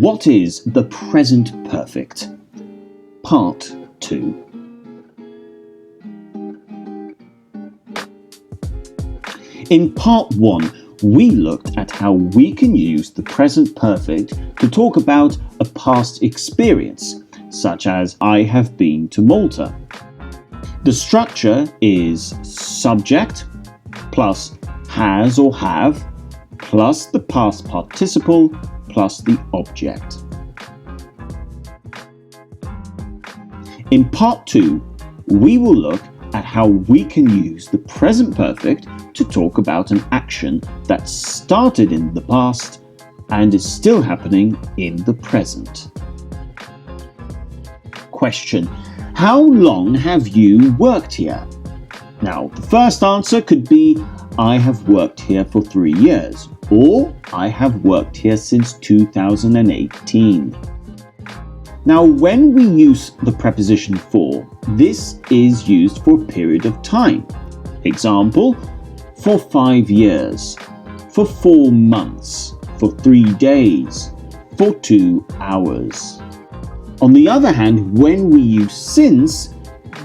What is the present perfect? Part 2. In Part 1, we looked at how we can use the present perfect to talk about a past experience, such as I have been to Malta. The structure is subject plus has or have plus the past participle plus the object. In Part 2, we will look at how we can use the present perfect to talk about an action that started in the past and is still happening in the present. Question: how long have you worked here? Now, the first answer could be I have worked here for 3 years, or I have worked here since 2018. Now, when we use the preposition for, this is used for a period of time. Example, for 5 years, for 4 months, for 3 days, for 2 hours. On the other hand, when we use since,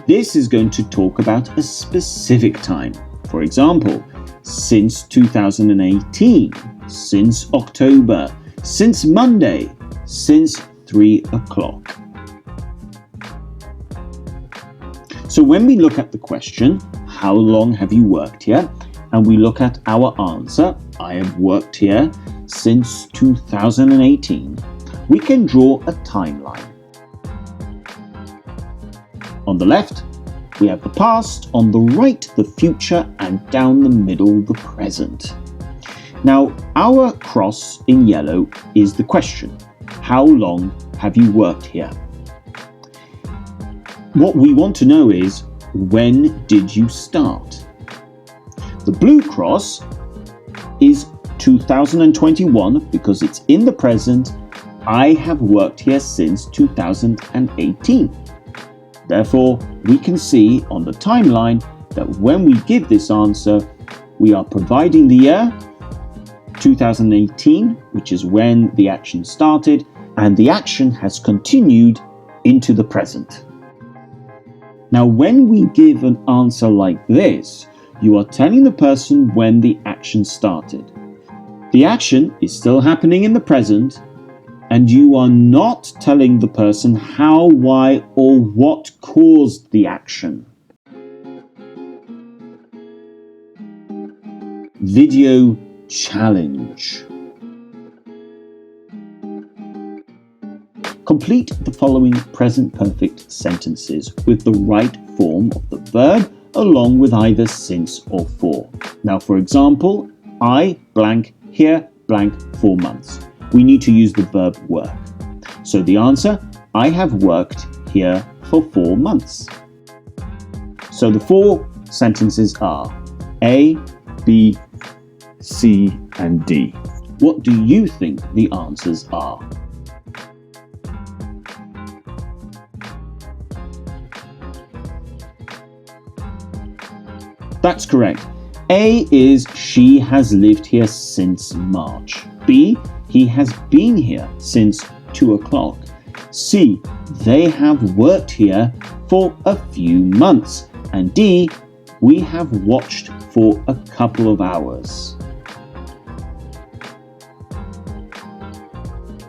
this is going to talk about a specific time. For example, since 2018, since October, since Monday, since 3 o'clock. So when we look at the question, how long have you worked here? And we look at our answer, I have worked here since 2018, we can draw a timeline. On the left, we have the past, on the right, the future, and down the middle, the present. Now, our cross in yellow is the question. How long have you worked here? What we want to know is, when did you start? The blue cross is 2021 because it's in the present. I have worked here since 2018. Therefore, we can see on the timeline that when we give this answer, we are providing the year 2018, which is when the action started, and the action has continued into the present. Now, when we give an answer like this, you are telling the person when the action started. The action is still happening in the present, and you are not telling the person how, why, or what caused the action. Video challenge. Complete the following present perfect sentences with the right form of the verb along with either since or for. Now, for example, I blank here blank 4 months. We need to use the verb work. So the answer, I have worked here for 4 months. So the 4 sentences are A, B, C, and D. What do you think the answers are? That's correct. A is she has lived here since March. B, he has been here since 2 o'clock. C, they have worked here for a few months. And D, we have watched for a couple of hours.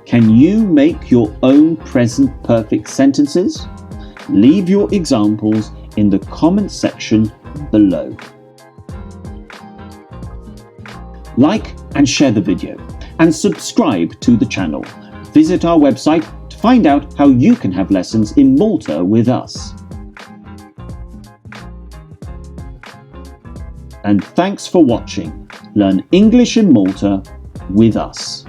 Can you make your own present perfect sentences? Leave your examples in the comment section below. Like and share the video, and subscribe to the channel. Visit our website to find out how you can have lessons in Malta with us. And thanks for watching. Learn English in Malta with us.